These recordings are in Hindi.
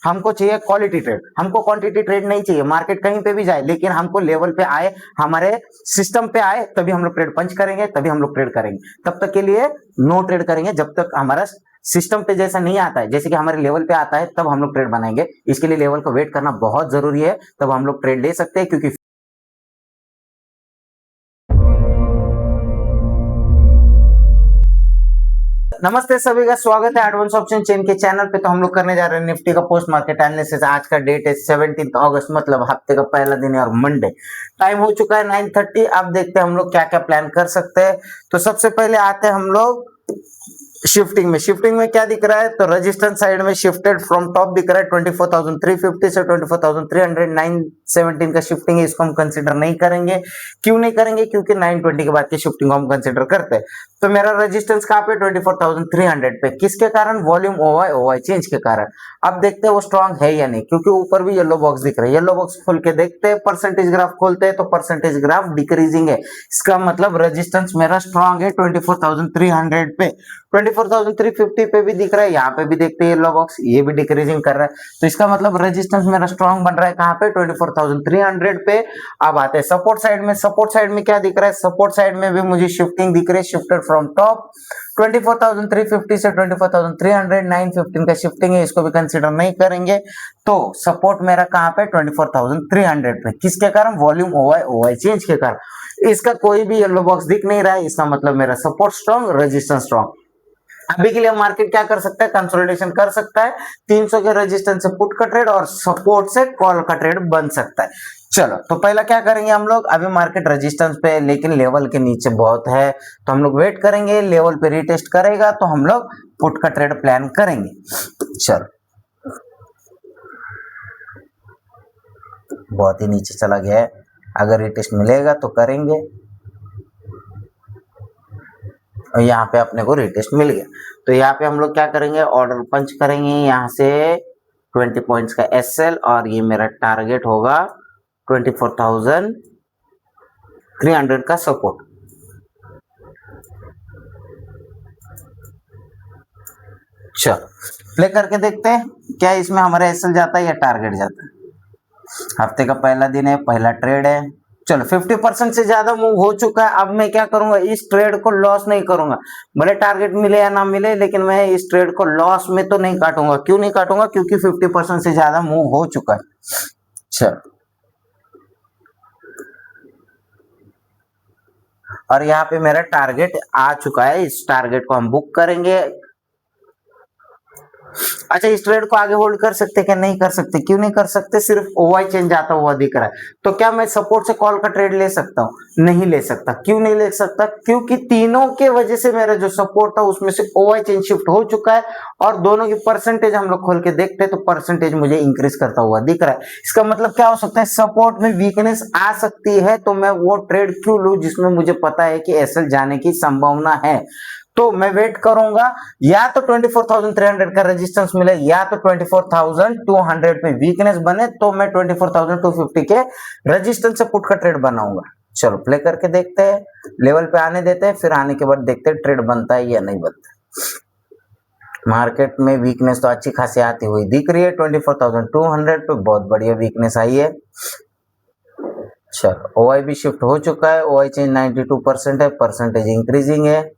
हमको चाहिए क्वालिटी ट्रेड, हमको क्वांटिटी ट्रेड नहीं चाहिए। मार्केट कहीं पे भी जाए लेकिन हमको लेवल पे आए, हमारे सिस्टम पे आए, तभी हम लोग ट्रेड पंच करेंगे, तभी हम लोग ट्रेड करेंगे। तब तक के लिए नो ट्रेड करेंगे जब तक हमारा सिस्टम पे जैसा नहीं आता है, जैसे कि हमारे लेवल पे आता है तब हम लोग ट्रेड बनाएंगे। इसके लिए लेवल को वेट करना बहुत जरूरी है, तब हम लोग ट्रेड ले सकते हैं। क्योंकि नमस्ते सभी का स्वागत है एडवांस ऑप्शन चेन के चैनल पे। तो हम लोग करने जा रहे हैं निफ्टी का पोस्ट मार्केट एनालिसिस। आज का डेट है 17 अगस्त, मतलब हफ्ते का पहला दिन है और मंडे। टाइम हो चुका है 9:30। अब देखते हैं हम लोग क्या क्या प्लान कर सकते हैं। तो सबसे पहले आते हैं हम लोग शिफ्टिंग में। शिफ्टिंग में क्या दिख रहा है, तो रेजिस्टेंस साइड में शिफ्टेड फ्रॉम टॉप दिख रहा है 24,350 से 24,300, 917 का शिफ्टिंग है, इसको हम कंसीडर नहीं करेंगे। क्यों नहीं करेंगे, क्योंकि 920 के बाद की शिफ्टिंग को हम कंसीडर करते हैं। तो मेरा रेजिस्टेंस कहाँ पे, 24,300 पे। किसके कारण, वॉल्यूम ओवाई चेंज के कारण। अब देखते हैं वो स्ट्रांग है या नहीं, क्योंकि ऊपर भी येलो बॉक्स दिख रहा है। येलो बॉक्स खोल के देखते हैं, परसेंटेज ग्राफ खोलते हैं तो परसेंटेज ग्राफ डिक्रीजिंग है। इसका मतलब रेजिस्टेंस मेरा स्ट्रांग है 24,300 पे। 24,350 पे भी दिख रहा है, यहाँ पे भी देखते हैं येलो बॉक्स, ये भी डिक्रीजिंग कर रहा है। तो इसका मतलब रेजिस्टेंस मेरा स्ट्रांग बन रहा है कहाँ पे, 24,300 पे। अब आते हैं सपोर्ट साइड में। सपोर्ट साइड में क्या दिख रहा है, सपोर्ट साइड में भी मुझे शिफ्टिंग दिख रही है, शिफ्टेड फ्रॉम टॉप 24,350 से 24,300, 915 का शिफ्टिंग है, इसको भी कंसीडर नहीं करेंगे। तो सपोर्ट मेरा कहाँ पे, 24,300 पे। किसके कारण, वॉल्यूम ओवाई चेंज के कारण। इसका कोई भी येलो बॉक्स दिख नहीं रहा है, इसका मतलब मेरा सपोर्ट स्ट्रांग, रेजिस्टेंस स्ट्रांग। अभी के लिए मार्केट क्या कर सकता है, कंसोलिडेशन कर सकता है। 300 के रेजिस्टेंस से पुट का ट्रेड और सपोर्ट से कॉल का ट्रेड बन सकता है। चलो, तो पहला क्या करेंगे हम लोग, अभी मार्केट रेजिस्टेंस पे लेकिन लेवल के नीचे बहुत है, तो हम लोग वेट करेंगे। लेवल पे रीटेस्ट करेगा तो हम लोग पुट का ट्रेड प्लान करेंगे। चलो, बहुत ही नीचे चला गया है, अगर रीटेस्ट मिलेगा तो करेंगे। और यहाँ पे अपने को रिटेस्ट मिल गया, तो यहाँ पे हम लोग क्या करेंगे, ऑर्डर पंच करेंगे यहाँ से 20 पॉइंट्स का एसएल, और ये मेरा टारगेट होगा 24,300 का सपोर्ट। चलो, प्ले करके देखते हैं क्या इसमें हमारा एसएल जाता है या टारगेट जाता है। हफ्ते का पहला दिन है, पहला ट्रेड है। चलो, 50% से ज्यादा मूव हो चुका है। अब मैं क्या करूंगा, इस ट्रेड को लॉस नहीं करूंगा। भले टारगेट मिले या ना मिले, लेकिन मैं इस ट्रेड को लॉस में तो नहीं काटूंगा। क्यों नहीं काटूंगा, क्योंकि 50% से ज्यादा मूव हो चुका है। चलो, और यहाँ पे मेरा टारगेट आ चुका है, इस टारगेट को हम बुक करेंगे। अच्छा, इस ट्रेड को आगे होल्ड कर सकते क्या, नहीं कर सकते। क्यों नहीं कर सकते, सिर्फ ओवाई चेंज आता हुआ दिख रहा है। तो क्या मैं सपोर्ट से कॉल का ट्रेड ले सकता हूँ, नहीं ले सकता। क्यों नहीं ले सकता, क्योंकि तीनों के वजह से मेरा जो सपोर्ट था उसमें से ओवाई चेंज शिफ्ट हो चुका है, और दोनों की परसेंटेज हम लोग खोल के देखते हैं तो परसेंटेज मुझे इंक्रीज करता हुआ दिख रहा है। इसका मतलब क्या हो सकता है, सपोर्ट में वीकनेस आ सकती है, तो मैं वो ट्रेड क्यों लूं जिसमें मुझे पता है कि एसएल जाने की संभावना है। तो मैं वेट करूंगा, या तो 24,300 का रेजिस्टेंस मिले, या तो 24,200 पे वीकनेस बने, तो मैं 24,250 के रेजिस्टेंस से पुट का ट्रेड बनाऊंगा। चलो, प्ले करके देखते हैं, लेवल पे आने देते हैं, फिर आने के बाद देखते हैं ट्रेड बनता है या नहीं बनता। मार्केट में वीकनेस तो अच्छी खासी आती हुई दिख रही है, 24,200 पे बहुत बढ़िया वीकनेस आई है। चलो, ओआई भी शिफ्ट हो चुका है, ओआई चेंज 92% है, परसेंटेज इंक्रीजिंग है।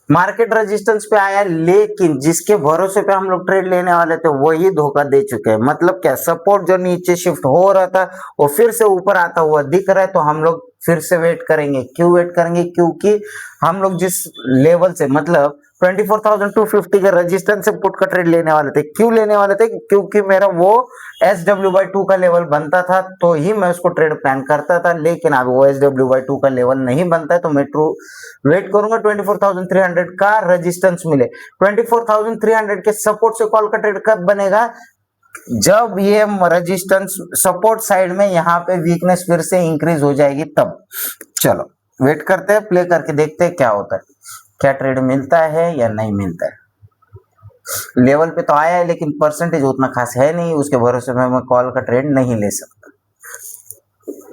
मार्केट रेजिस्टेंस पे आया, लेकिन जिसके भरोसे पे हम लोग ट्रेड लेने वाले थे वही धोखा दे चुके हैं। मतलब क्या, सपोर्ट जो नीचे शिफ्ट हो रहा था वो फिर से ऊपर आता हुआ दिख रहा है, तो हम लोग फिर से वेट करेंगे। क्यों वेट करेंगे, क्योंकि हम लोग जिस लेवल से, मतलब 24,250 के रेजिस्टेंस से पुट का ट्रेड लेने वाले थे। क्यों लेने वाले थे, क्योंकि मेरा वो SW/2 का लेवल बनता था तो ही मैं उसको ट्रेड प्लान करता था। लेकिन अब वो SW/2 का लेवल नहीं बनता है, तो मैं ट्रू वेट करूंगा 24,300 का रेजिस्टेंस मिले। 24,300 के सपोर्ट से कॉल का ट्रेड कब बनेगा, जब ये रेजिस्टेंस सपोर्ट साइड में यहाँ पे वीकनेस फिर से इंक्रीज हो जाएगी तब। चलो, वेट करते हैं, प्ले करके देखते हैं क्या होता है, क्या ट्रेड मिलता है या नहीं मिलता है। लेवल पे तो आया है, लेकिन परसेंटेज उतना खास है नहीं, उसके भरोसे में मैं कॉल का ट्रेड नहीं ले सकता।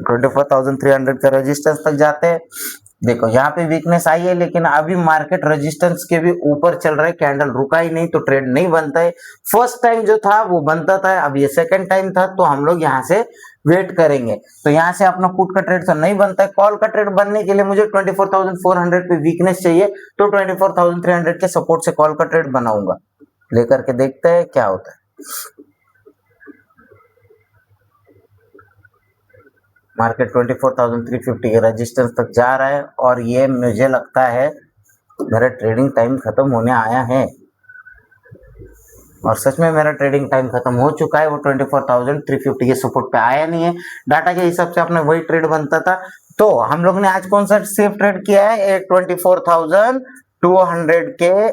24,300 का रेजिस्टेंस तक जाते हैं। देखो यहाँ पे वीकनेस आई है, लेकिन अभी मार्केट रेजिस्टेंस के भी ऊपर चल रहा है, कैंडल रुका ही नहीं तो ट्रेड नहीं बनता है। फर्स्ट टाइम जो था वो बनता था, अब ये सेकंड टाइम था, तो हम लोग यहाँ से वेट करेंगे। तो यहाँ से अपना पुट का ट्रेड तो नहीं बनता है। कॉल का ट्रेड बनने के लिए मुझे 24,400 पे वीकनेस चाहिए, तो 24,300 के सपोर्ट से कॉल का ट्रेड बनाऊंगा। लेकर के देखते हैं क्या होता है। मार्केट 24,350 के रेजिस्टेंस तक जा रहा है, और ये मुझे लगता है मेरा ट्रेडिंग टाइम खत्म होने आया है, और सच में मेरा ट्रेडिंग टाइम खत्म हो चुका है। वो 24,350 के सपोर्ट पे आया नहीं है। डाटा के हिसाब से अपने वही ट्रेड बनता था। तो हम लोग ने आज कौन सा सेफ ट्रेड किया है? एक 24,200 के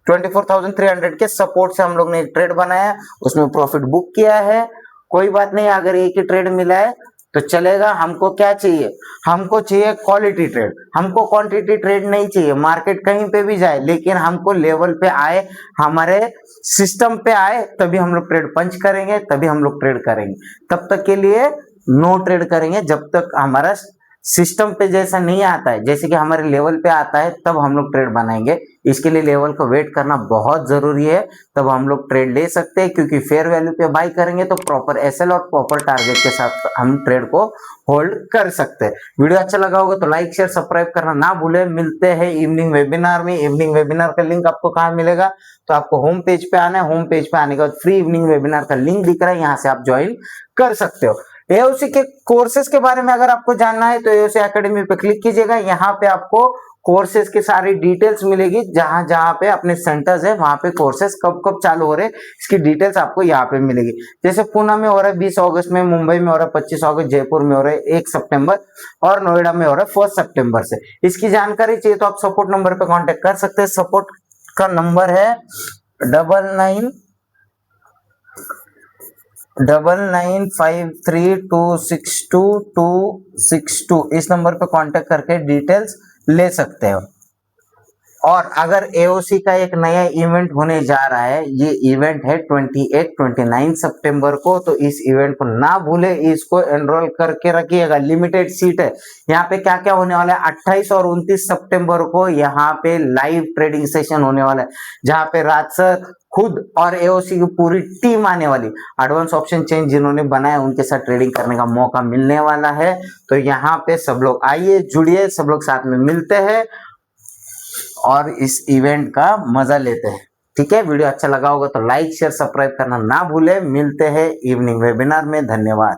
24,300 के सपोर्ट से हम लोग ने एक ट्रेड बनाया, उसमें प्रॉफिट बुक किया है। कोई बात नहीं, अगर एक ही ट्रेड मिला है तो चलेगा। हमको क्या चाहिए? हमको चाहिए क्वालिटी ट्रेड, हमको क्वांटिटी ट्रेड नहीं चाहिए। मार्केट कहीं पे भी जाए, लेकिन हमको लेवल पे आए, हमारे सिस्टम पे आए, तभी हम लोग ट्रेड पंच करेंगे, तभी हम लोग ट्रेड करेंगे। तब तक के लिए नो ट्रेड करेंगे जब तक हमारा सिस्टम पे जैसा नहीं आता है, जैसे कि हमारे लेवल पे आता है, तब हम लोग ट्रेड बनाएंगे। इसके लिए लेवल को वेट करना बहुत जरूरी है, तब हम लोग ट्रेड ले सकते हैं, क्योंकि फेयर वैल्यू पे बाई करेंगे तो प्रॉपर एसएल और प्रॉपर टारगेट के साथ हम ट्रेड को होल्ड कर सकते हैं। वीडियो अच्छा लगा होगा तो लाइक शेयर सब्सक्राइब करना ना भूले। मिलते हैं इवनिंग वेबिनार में। इवनिंग वेबिनार का लिंक आपको कहाँ मिलेगा? तो आपको होम पेज पे आना है। होम पेज पे आने के बाद फ्री इवनिंग वेबिनार का लिंक दिख रहा है, यहाँ से आप ज्वाइन कर सकते हो। एओसी के कोर्सेज के बारे में अगर आपको जानना है तो एओसी एकेडमी पे क्लिक कीजिएगा। यहाँ पे आपको कोर्सेज की सारी डिटेल्स मिलेगी, जहां जहां पे अपने सेंटर्स है वहां पे कोर्सेज कब कब चालू हो रहे हैं, इसकी डिटेल्स आपको यहाँ पे मिलेगी। जैसे पुणे में हो रहा है 20 अगस्त में, मुंबई में हो रहा है 25 अगस्त, जयपुर में हो रहा है 1 सितंबर, और नोएडा में हो रहा है 1 सितंबर से। इसकी जानकारी चाहिए तो आप सपोर्ट नंबर पे कांटेक्ट कर सकते हैं। सपोर्ट का नंबर है 9953262262। इस नंबर पे कांटेक्ट करके डिटेल्स ले सकते हो। और अगर एओसी का एक नया इवेंट होने जा रहा है, ये इवेंट है 29 सितंबर को, तो इस इवेंट को ना भूले, इसको एनरोल करके रखिएगा। लिमिटेड सीट है। यहाँ पे क्या क्या होने वाला है? 28 और 29 सितंबर को यहाँ पे लाइव ट्रेडिंग सेशन होने वाला है, जहाँ पे रात से खुद और एओसी की पूरी टीम आने वाली। एडवांस ऑप्शन चेन जिन्होंने बनाया उनके साथ ट्रेडिंग करने का मौका मिलने वाला है। तो यहाँ पे सब लोग आइए, जुड़िए, सब लोग साथ में मिलते हैं और इस इवेंट का मजा लेते हैं। ठीक है, वीडियो अच्छा लगा होगा तो लाइक शेयर सब्सक्राइब करना ना भूले। मिलते हैं इवनिंग वेबिनार में। धन्यवाद।